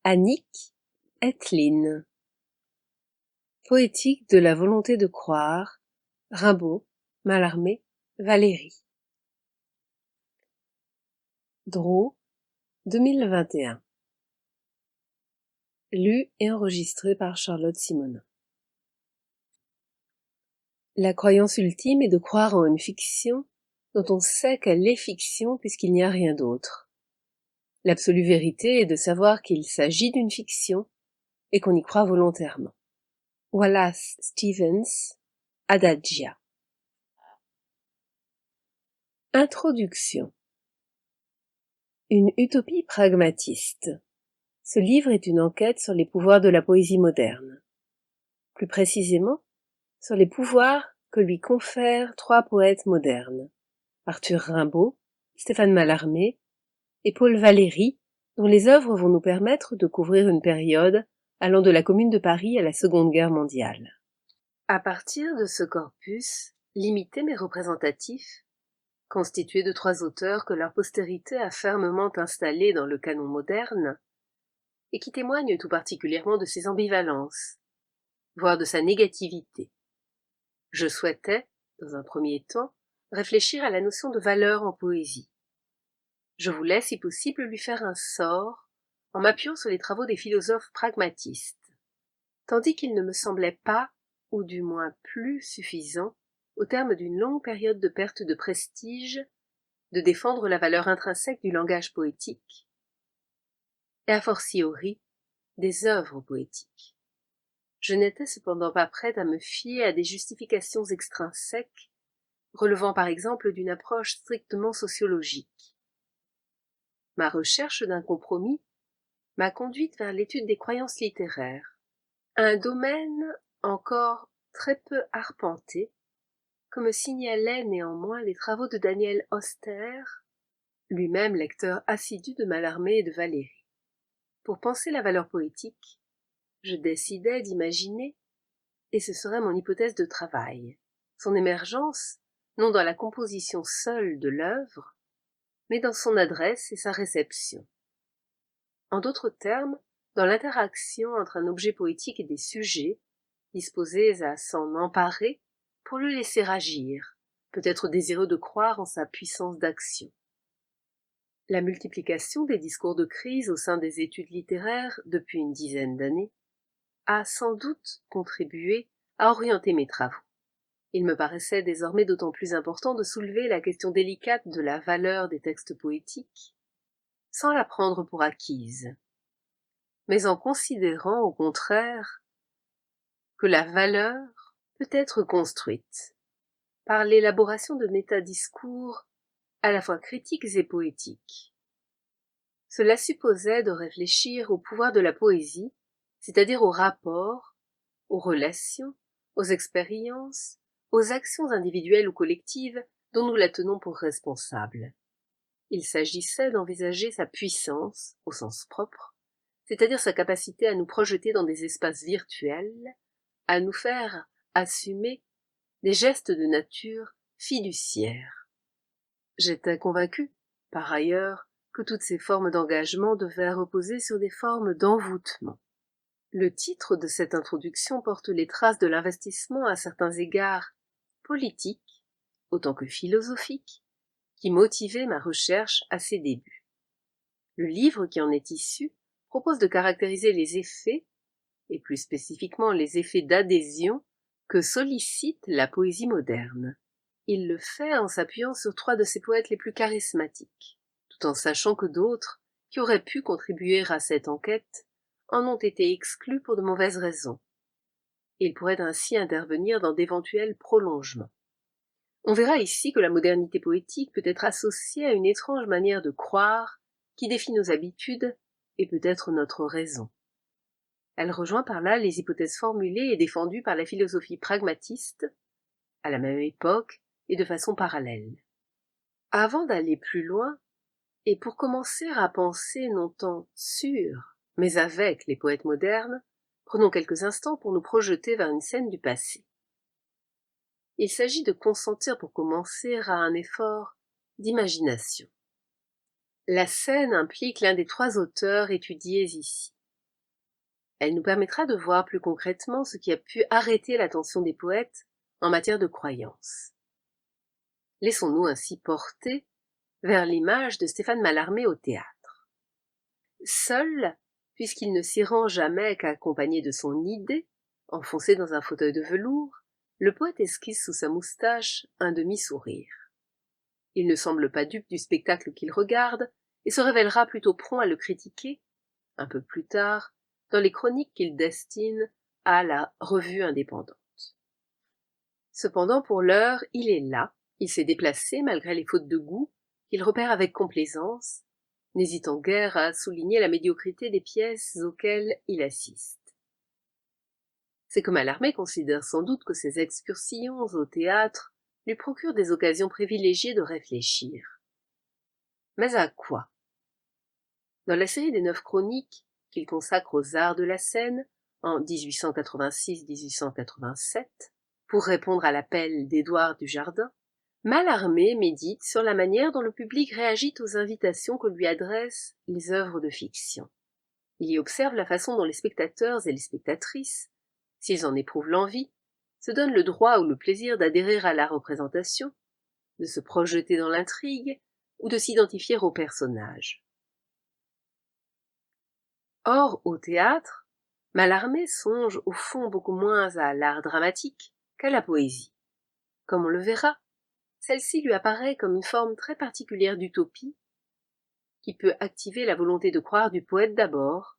Annick Etheline. Poétique de la volonté de croire, Rimbaud, Mallarmé, Valéry. Drault, 2021. Lu et enregistré par Charlotte Simonin. La croyance ultime est de croire en une fiction dont on sait qu'elle est fiction puisqu'il n'y a rien d'autre. L'absolue vérité est de savoir qu'il s'agit d'une fiction et qu'on y croit volontairement. Wallace Stevens, Adagia. Introduction. Une utopie pragmatiste. Ce livre est une enquête sur les pouvoirs de la poésie moderne. Plus précisément, sur les pouvoirs que lui confèrent trois poètes modernes, Arthur Rimbaud, Stéphane Mallarmé et Paul Valéry, dont les œuvres vont nous permettre de couvrir une période allant de la Commune de Paris à la Seconde Guerre mondiale. À partir de ce corpus, limité mais représentatif, constitué de trois auteurs que leur postérité a fermement installés dans le canon moderne, et qui témoignent tout particulièrement de ses ambivalences, voire de sa négativité. Je souhaitais, dans un premier temps, réfléchir à la notion de valeur en poésie. Je voulais, si possible, lui faire un sort en m'appuyant sur les travaux des philosophes pragmatistes, tandis qu'il ne me semblait pas, ou du moins plus suffisant, au terme d'une longue période de perte de prestige, de défendre la valeur intrinsèque du langage poétique, et a fortiori des œuvres poétiques. Je n'étais cependant pas prête à me fier à des justifications extrinsèques, relevant par exemple d'une approche strictement sociologique. Ma recherche d'un compromis m'a conduite vers l'étude des croyances littéraires, un domaine encore très peu arpenté, que me signalaient néanmoins les travaux de Daniel Oster, lui-même lecteur assidu de Mallarmé et de Valéry. Pour penser la valeur poétique, je décidai d'imaginer, et ce serait mon hypothèse de travail, son émergence, non dans la composition seule de l'œuvre, mais dans son adresse et sa réception. En d'autres termes, dans l'interaction entre un objet poétique et des sujets, disposés à s'en emparer pour le laisser agir, peut-être désireux de croire en sa puissance d'action. La multiplication des discours de crise au sein des études littéraires depuis une dizaine d'années a sans doute contribué à orienter mes travaux. Il me paraissait désormais d'autant plus important de soulever la question délicate de la valeur des textes poétiques, sans la prendre pour acquise, mais en considérant au contraire que la valeur peut être construite par l'élaboration de métadiscours à la fois critiques et poétiques. Cela supposait de réfléchir au pouvoir de la poésie, c'est-à-dire aux rapports, aux relations, aux expériences, aux actions individuelles ou collectives dont nous la tenons pour responsable. Il s'agissait d'envisager sa puissance, au sens propre, c'est-à-dire sa capacité à nous projeter dans des espaces virtuels, à nous faire assumer des gestes de nature fiduciaire. J'étais convaincu, par ailleurs, que toutes ces formes d'engagement devaient reposer sur des formes d'envoûtement. Le titre de cette introduction porte les traces de l'investissement à certains égards politique, autant que philosophique, qui motivait ma recherche à ses débuts. Le livre qui en est issu propose de caractériser les effets, et plus spécifiquement les effets d'adhésion, que sollicite la poésie moderne. Il le fait en s'appuyant sur trois de ses poètes les plus charismatiques, tout en sachant que d'autres, qui auraient pu contribuer à cette enquête, en ont été exclus pour de mauvaises raisons. Il pourrait ainsi intervenir dans d'éventuels prolongements. On verra ici que la modernité poétique peut être associée à une étrange manière de croire qui défie nos habitudes et peut-être notre raison. Elle rejoint par là les hypothèses formulées et défendues par la philosophie pragmatiste, à la même époque et de façon parallèle. Avant d'aller plus loin, et pour commencer à penser non tant sur, mais avec les poètes modernes, prenons quelques instants pour nous projeter vers une scène du passé. Il s'agit de consentir pour commencer à un effort d'imagination. La scène implique l'un des trois auteurs étudiés ici. Elle nous permettra de voir plus concrètement ce qui a pu arrêter l'attention des poètes en matière de croyance. Laissons-nous ainsi porter vers l'image de Stéphane Mallarmé au théâtre. Seul, puisqu'il ne s'y rend jamais qu'accompagné de son idée, enfoncé dans un fauteuil de velours, le poète esquisse sous sa moustache un demi-sourire. Il ne semble pas dupe du spectacle qu'il regarde et se révélera plutôt prompt à le critiquer, un peu plus tard, dans les chroniques qu'il destine à la Revue indépendante. Cependant, pour l'heure, il est là, il s'est déplacé malgré les fautes de goût, qu'il repère avec complaisance, n'hésitant guère à souligner la médiocrité des pièces auxquelles il assiste. C'est que Mallarmé considère sans doute que ses excursions au théâtre lui procurent des occasions privilégiées de réfléchir. Mais à quoi? Dans la série des 9 chroniques qu'il consacre aux arts de la scène, en 1886-1887, pour répondre à l'appel d'Édouard Dujardin, Mallarmé médite sur la manière dont le public réagit aux invitations que lui adressent les œuvres de fiction. Il y observe la façon dont les spectateurs et les spectatrices, s'ils en éprouvent l'envie, se donnent le droit ou le plaisir d'adhérer à la représentation, de se projeter dans l'intrigue ou de s'identifier au personnage. Or, au théâtre, Mallarmé songe au fond beaucoup moins à l'art dramatique qu'à la poésie. Comme on le verra, celle-ci lui apparaît comme une forme très particulière d'utopie qui peut activer la volonté de croire du poète d'abord,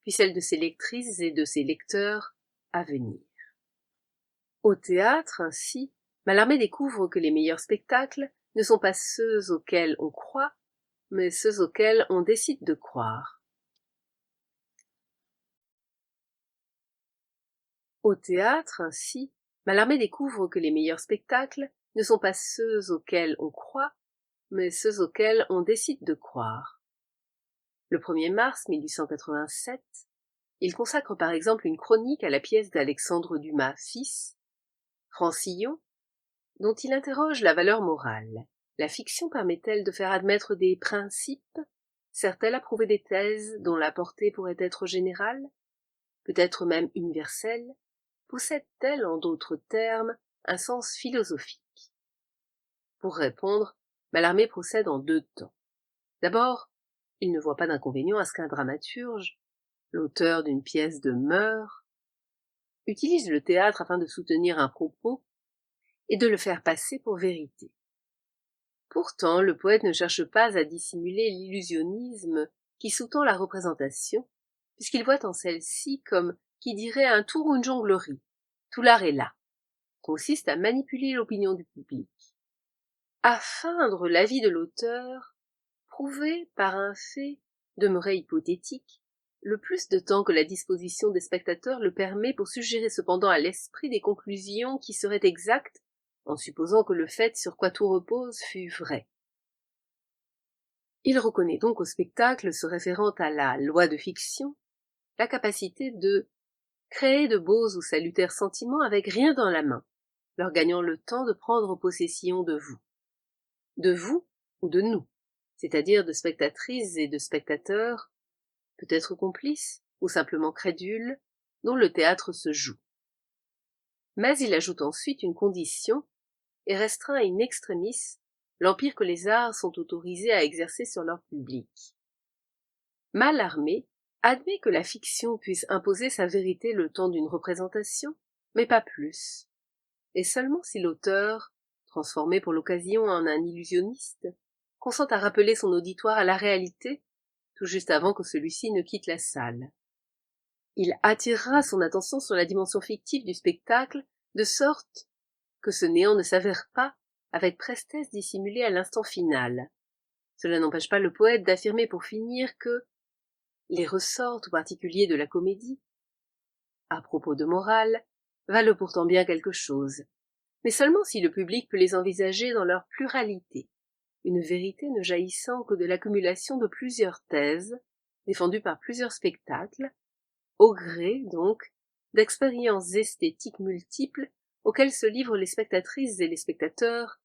puis celle de ses lectrices et de ses lecteurs à venir. Au théâtre, ainsi, Mallarmé découvre que les meilleurs spectacles ne sont pas ceux auxquels on croit, mais ceux auxquels on décide de croire. Au théâtre, ainsi, Mallarmé découvre que les meilleurs spectacles ne sont pas ceux auxquels on croit, mais ceux auxquels on décide de croire. Le 1er mars 1887, il consacre par exemple une chronique à la pièce d'Alexandre Dumas fils, Francillon, dont il interroge la valeur morale. La fiction permet-elle de faire admettre des principes? Sert-elle à prouver des thèses dont la portée pourrait être générale, peut-être même universelle? Possède-t-elle, en d'autres termes, un sens philosophique? Pour répondre, Mallarmé procède en 2 temps. D'abord, il ne voit pas d'inconvénient à ce qu'un dramaturge, l'auteur d'une pièce de mœurs, utilise le théâtre afin de soutenir un propos et de le faire passer pour vérité. Pourtant, le poète ne cherche pas à dissimuler l'illusionnisme qui sous-tend la représentation, puisqu'il voit en celle-ci comme qui dirait un tour ou une jonglerie. Tout l'art est là, consiste à manipuler l'opinion du public. À feindre l'avis de l'auteur, prouver par un fait demeuré hypothétique, le plus de temps que la disposition des spectateurs le permet pour suggérer cependant à l'esprit des conclusions qui seraient exactes, en supposant que le fait sur quoi tout repose fût vrai. Il reconnaît donc au spectacle se référant à la loi de fiction, la capacité de créer de beaux ou salutaires sentiments avec rien dans la main, leur gagnant le temps de prendre possession de vous ou de nous, c'est-à-dire de spectatrices et de spectateurs, peut-être complices ou simplement crédules, dont le théâtre se joue. Mais il ajoute ensuite une condition et restreint in extremis l'empire que les arts sont autorisés à exercer sur leur public. Mallarmé admet que la fiction puisse imposer sa vérité le temps d'une représentation, mais pas plus, et seulement si l'auteur, transformé pour l'occasion en un illusionniste, consent à rappeler son auditoire à la réalité, tout juste avant que celui-ci ne quitte la salle. Il attirera son attention sur la dimension fictive du spectacle, de sorte que ce néant ne s'avère pas avec prestesse dissimulé à l'instant final. Cela n'empêche pas le poète d'affirmer pour finir que les ressorts tout particuliers de la comédie, à propos de morale, valent pourtant bien quelque chose, mais seulement si le public peut les envisager dans leur pluralité, une vérité ne jaillissant que de l'accumulation de plusieurs thèses, défendues par plusieurs spectacles, au gré, donc, d'expériences esthétiques multiples auxquelles se livrent les spectatrices et les spectateurs,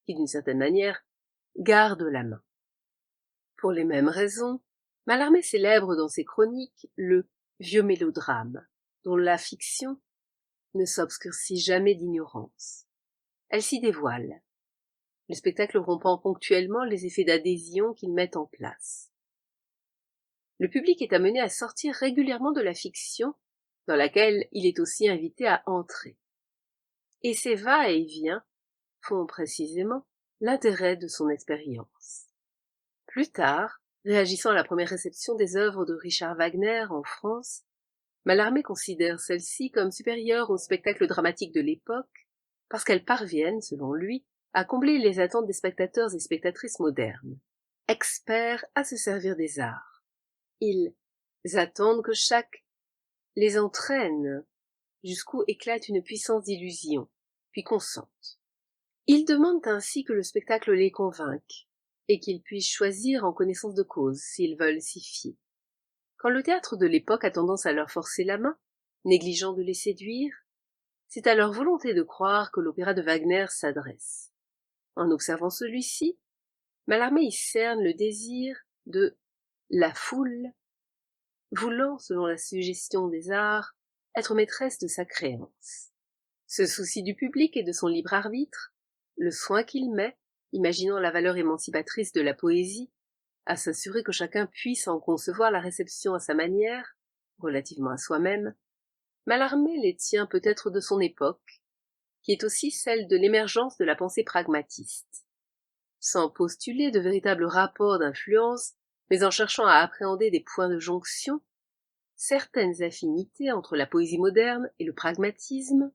qui, d'une certaine manière, gardent la main. Pour les mêmes raisons, Mallarmé célèbre dans ses chroniques le vieux mélodrame, dont la fiction ne s'obscurcit jamais d'ignorance. Elle s'y dévoile, le spectacle rompant ponctuellement les effets d'adhésion qu'il met en place. Le public est amené à sortir régulièrement de la fiction, dans laquelle il est aussi invité à entrer. Et ces va-et-vient font précisément l'intérêt de son expérience. Plus tard, réagissant à la première réception des œuvres de Richard Wagner en France, Mallarmé considère celles-ci comme supérieures au spectacle dramatique de l'époque, parce qu'elles parviennent, selon lui, à combler les attentes des spectateurs et spectatrices modernes, experts à se servir des arts. Ils attendent que chaque les entraîne jusqu'où éclate une puissance d'illusion, puis consentent. Ils demandent ainsi que le spectacle les convainque, et qu'ils puissent choisir en connaissance de cause s'ils veulent s'y fier. Quand le théâtre de l'époque a tendance à leur forcer la main, négligeant de les séduire, c'est à leur volonté de croire que l'opéra de Wagner s'adresse. En observant celui-ci, Mallarmé y cerne le désir de la foule, voulant, selon la suggestion des arts, être maîtresse de sa créance. Ce souci du public et de son libre arbitre, le soin qu'il met, imaginant la valeur émancipatrice de la poésie, à s'assurer que chacun puisse en concevoir la réception à sa manière, relativement à soi-même, Mallarmé les tient peut-être de son époque, qui est aussi celle de l'émergence de la pensée pragmatiste. Sans postuler de véritables rapports d'influence, mais en cherchant à appréhender des points de jonction, certaines affinités entre la poésie moderne et le pragmatisme,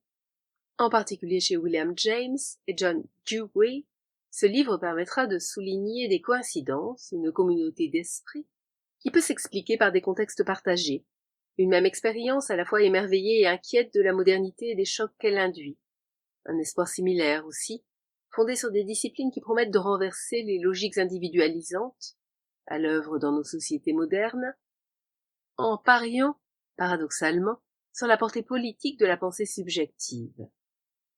en particulier chez William James et John Dewey, ce livre permettra de souligner des coïncidences, une communauté d'esprit, qui peut s'expliquer par des contextes partagés, une même expérience à la fois émerveillée et inquiète de la modernité et des chocs qu'elle induit, un espoir similaire aussi, fondé sur des disciplines qui promettent de renverser les logiques individualisantes, à l'œuvre dans nos sociétés modernes, en pariant, paradoxalement, sur la portée politique de la pensée subjective.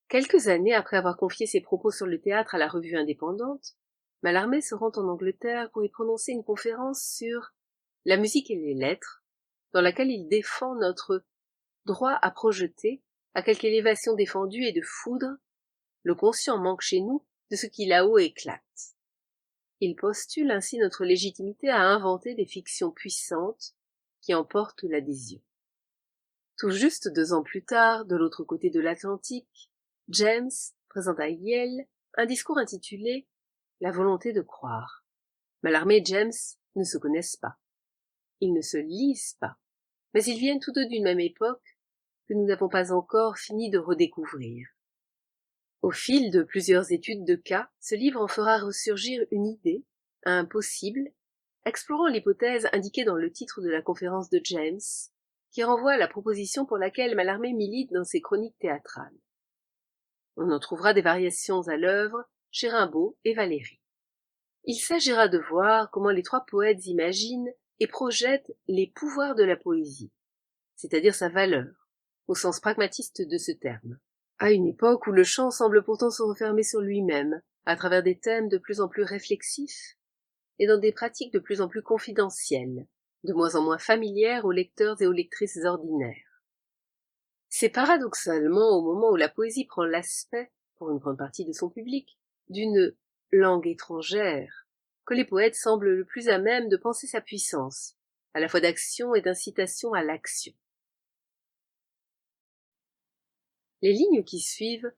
Quelques années après avoir confié ses propos sur le théâtre à la revue indépendante, Mallarmé se rend en Angleterre pour y prononcer une conférence sur la musique et les lettres, dans laquelle il défend notre droit à projeter, à quelque élévation défendue et de foudre, le conscient manque chez nous de ce qui là-haut éclate. Il postule ainsi notre légitimité à inventer des fictions puissantes qui emportent l'adhésion. Tout juste 2 ans plus tard, de l'autre côté de l'Atlantique, James présente à Yale un discours intitulé « La volonté de croire ». Mallarmé et James ne se connaissent pas. Ils ne se lisent pas, mais ils viennent tous deux d'une même époque que nous n'avons pas encore fini de redécouvrir. Au fil de plusieurs études de cas, ce livre en fera ressurgir une idée, un possible, explorant l'hypothèse indiquée dans le titre de la conférence de James, qui renvoie à la proposition pour laquelle Mallarmé milite dans ses chroniques théâtrales. On en trouvera des variations à l'œuvre chez Rimbaud et Valéry. Il s'agira de voir comment les 3 poètes imaginent et projettent les pouvoirs de la poésie, c'est-à-dire sa valeur, au sens pragmatiste de ce terme, à une époque où le chant semble pourtant se refermer sur lui-même, à travers des thèmes de plus en plus réflexifs et dans des pratiques de plus en plus confidentielles, de moins en moins familières aux lecteurs et aux lectrices ordinaires. C'est paradoxalement au moment où la poésie prend l'aspect, pour une grande partie de son public, d'une langue étrangère, que les poètes semblent le plus à même de penser sa puissance, à la fois d'action et d'incitation à l'action. Les lignes qui suivent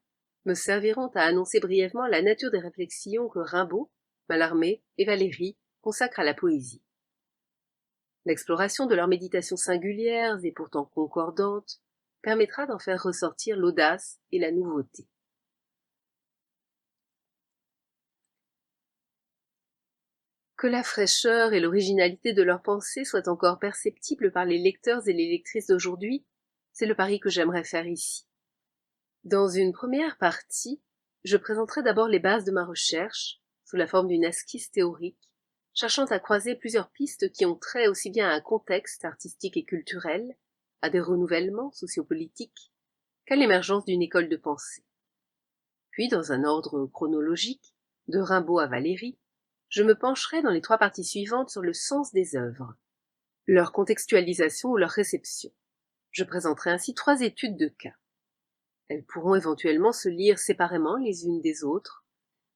me serviront à annoncer brièvement la nature des réflexions que Rimbaud, Mallarmé et Valéry consacrent à la poésie. L'exploration de leurs méditations singulières et pourtant concordantes permettra d'en faire ressortir l'audace et la nouveauté. Que la fraîcheur et l'originalité de leurs pensées soient encore perceptibles par les lecteurs et les lectrices d'aujourd'hui, c'est le pari que j'aimerais faire ici. Dans une première partie, je présenterai d'abord les bases de ma recherche, sous la forme d'une esquisse théorique, cherchant à croiser plusieurs pistes qui ont trait aussi bien à un contexte artistique et culturel, à des renouvellements sociopolitiques, qu'à l'émergence d'une école de pensée. Puis, dans un ordre chronologique, de Rimbaud à Valéry, je me pencherai dans les 3 parties suivantes sur le sens des œuvres. leur contextualisation ou leur réception. Je présenterai ainsi 3 études de cas. Elles pourront éventuellement se lire séparément les unes des autres,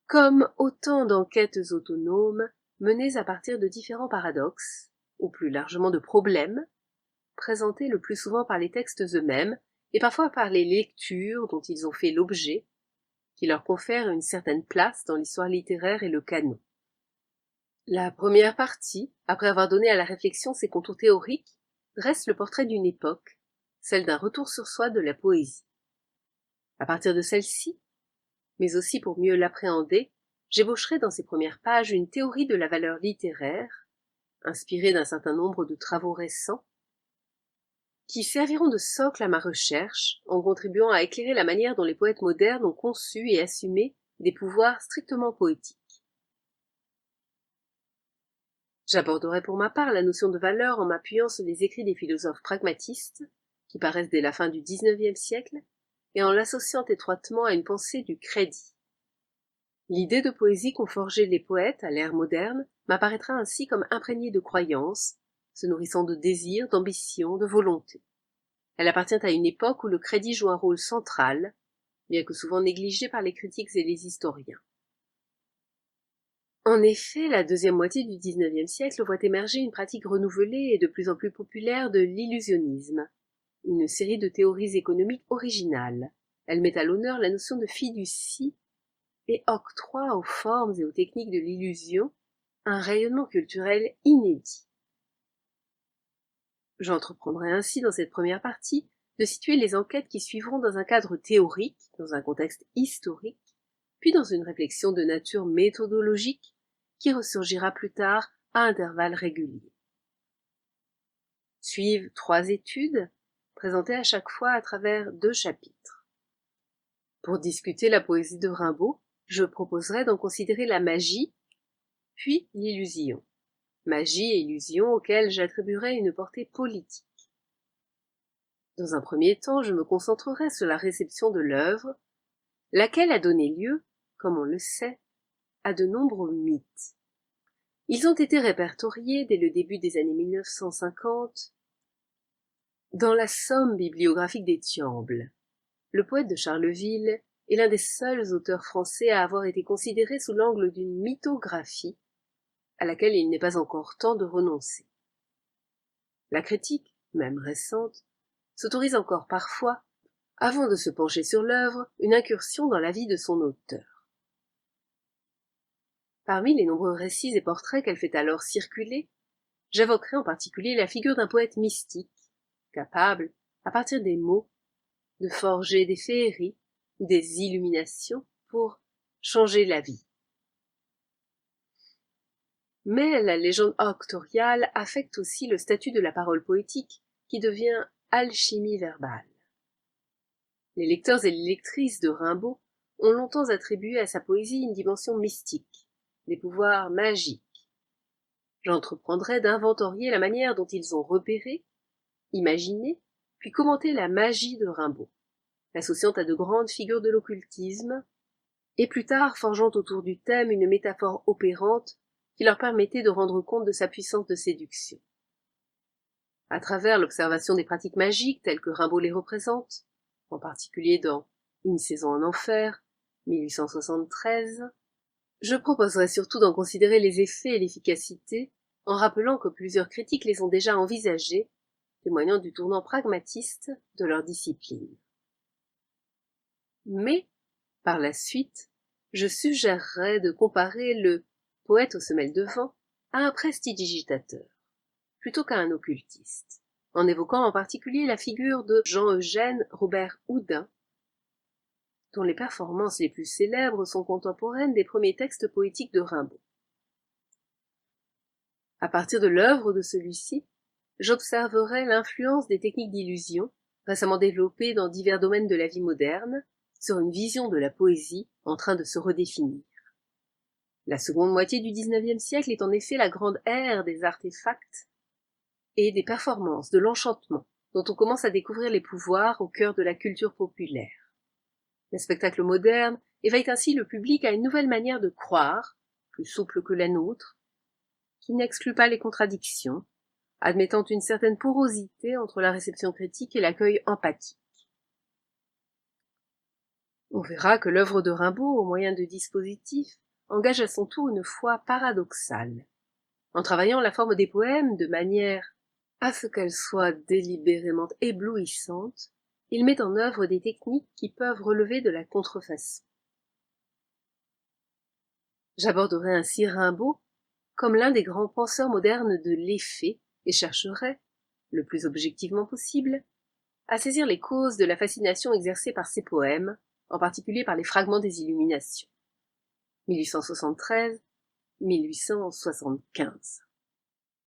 comme autant d'enquêtes autonomes menées à partir de différents paradoxes, ou plus largement de problèmes, présentés le plus souvent par les textes eux-mêmes et parfois par les lectures dont ils ont fait l'objet, qui leur confèrent une certaine place dans l'histoire littéraire et le canon. La première partie, après avoir donné à la réflexion ses contours théoriques, dresse le portrait d'une époque, celle d'un retour sur soi de la poésie. À partir de celle-ci, mais aussi pour mieux l'appréhender, j'ébaucherai dans ces premières pages une théorie de la valeur littéraire, inspirée d'un certain nombre de travaux récents, qui serviront de socle à ma recherche en contribuant à éclairer la manière dont les poètes modernes ont conçu et assumé des pouvoirs strictement poétiques. J'aborderai pour ma part la notion de valeur en m'appuyant sur les écrits des philosophes pragmatistes, qui paraissent dès la fin du XIXe siècle, et en l'associant étroitement à une pensée du crédit. L'idée de poésie qu'ont forgée les poètes à l'ère moderne m'apparaîtra ainsi comme imprégnée de croyances, se nourrissant de désirs, d'ambition, de volonté. Elle appartient à une époque où le crédit joue un rôle central, bien que souvent négligé par les critiques et les historiens. En effet, la deuxième moitié du XIXe siècle voit émerger une pratique renouvelée et de plus en plus populaire de l'illusionnisme, une série de théories économiques originales. Elle met à l'honneur la notion de fiducie et octroie aux formes et aux techniques de l'illusion un rayonnement culturel inédit. J'entreprendrai ainsi dans cette première partie de situer les enquêtes qui suivront dans un cadre théorique, dans un contexte historique, puis dans une réflexion de nature méthodologique qui ressurgira plus tard à intervalles réguliers. Suivent 3 études, présentées à chaque fois à travers 2 chapitres. Pour discuter la poésie de Rimbaud, je proposerai d'en considérer la magie, puis l'illusion. Magie et illusion auxquelles j'attribuerai une portée politique. Dans un premier temps, je me concentrerai sur la réception de l'œuvre, laquelle a donné lieu, comme on le sait, à de nombreux mythes. Ils ont été répertoriés dès le début des années 1950 dans la Somme bibliographique d'Étiamble. Le poète de Charleville est l'un des seuls auteurs français à avoir été considéré sous l'angle d'une mythographie, à laquelle il n'est pas encore temps de renoncer. La critique, même récente, s'autorise encore parfois, avant de se pencher sur l'œuvre, une incursion dans la vie de son auteur. Parmi les nombreux récits et portraits qu'elle fait alors circuler, j'évoquerai en particulier la figure d'un poète mystique, capable, à partir des mots, de forger des féeries ou des illuminations pour changer la vie. Mais la légende octoriale affecte aussi le statut de la parole poétique, qui devient alchimie verbale. Les lecteurs et les lectrices de Rimbaud ont longtemps attribué à sa poésie une dimension mystique, des pouvoirs magiques. J'entreprendrai d'inventorier la manière dont ils ont repéré, imaginé, puis commenté la magie de Rimbaud, l'associant à de grandes figures de l'occultisme, et plus tard forgeant autour du thème une métaphore opérante qui leur permettait de rendre compte de sa puissance de séduction. À travers l'observation des pratiques magiques telles que Rimbaud les représente, en particulier dans Une saison en enfer, 1873, je proposerai surtout d'en considérer les effets et l'efficacité, en rappelant que plusieurs critiques les ont déjà envisagés, témoignant du tournant pragmatiste de leur discipline. Mais, par la suite, je suggérerai de comparer le poète aux semelles de vent à un prestidigitateur, plutôt qu'à un occultiste, en évoquant en particulier la figure de Jean-Eugène Robert Houdin, dont les performances les plus célèbres sont contemporaines des premiers textes poétiques de Rimbaud. À partir de l'œuvre de celui-ci, j'observerai l'influence des techniques d'illusion, récemment développées dans divers domaines de la vie moderne, sur une vision de la poésie en train de se redéfinir. La seconde moitié du XIXe siècle est en effet la grande ère des artefacts et des performances, de l'enchantement, dont on commence à découvrir les pouvoirs au cœur de la culture populaire. Le spectacle moderne éveille ainsi le public à une nouvelle manière de croire, plus souple que la nôtre, qui n'exclut pas les contradictions, admettant une certaine porosité entre la réception critique et l'accueil empathique. On verra que l'œuvre de Rimbaud, au moyen de dispositifs, engage à son tour une foi paradoxale. En travaillant la forme des poèmes de manière à ce qu'elle soit délibérément éblouissante, il met en œuvre des techniques qui peuvent relever de la contrefaçon. J'aborderai ainsi Rimbaud comme l'un des grands penseurs modernes de l'effet et chercherai, le plus objectivement possible, à saisir les causes de la fascination exercée par ses poèmes, en particulier par les fragments des Illuminations. 1873-1875.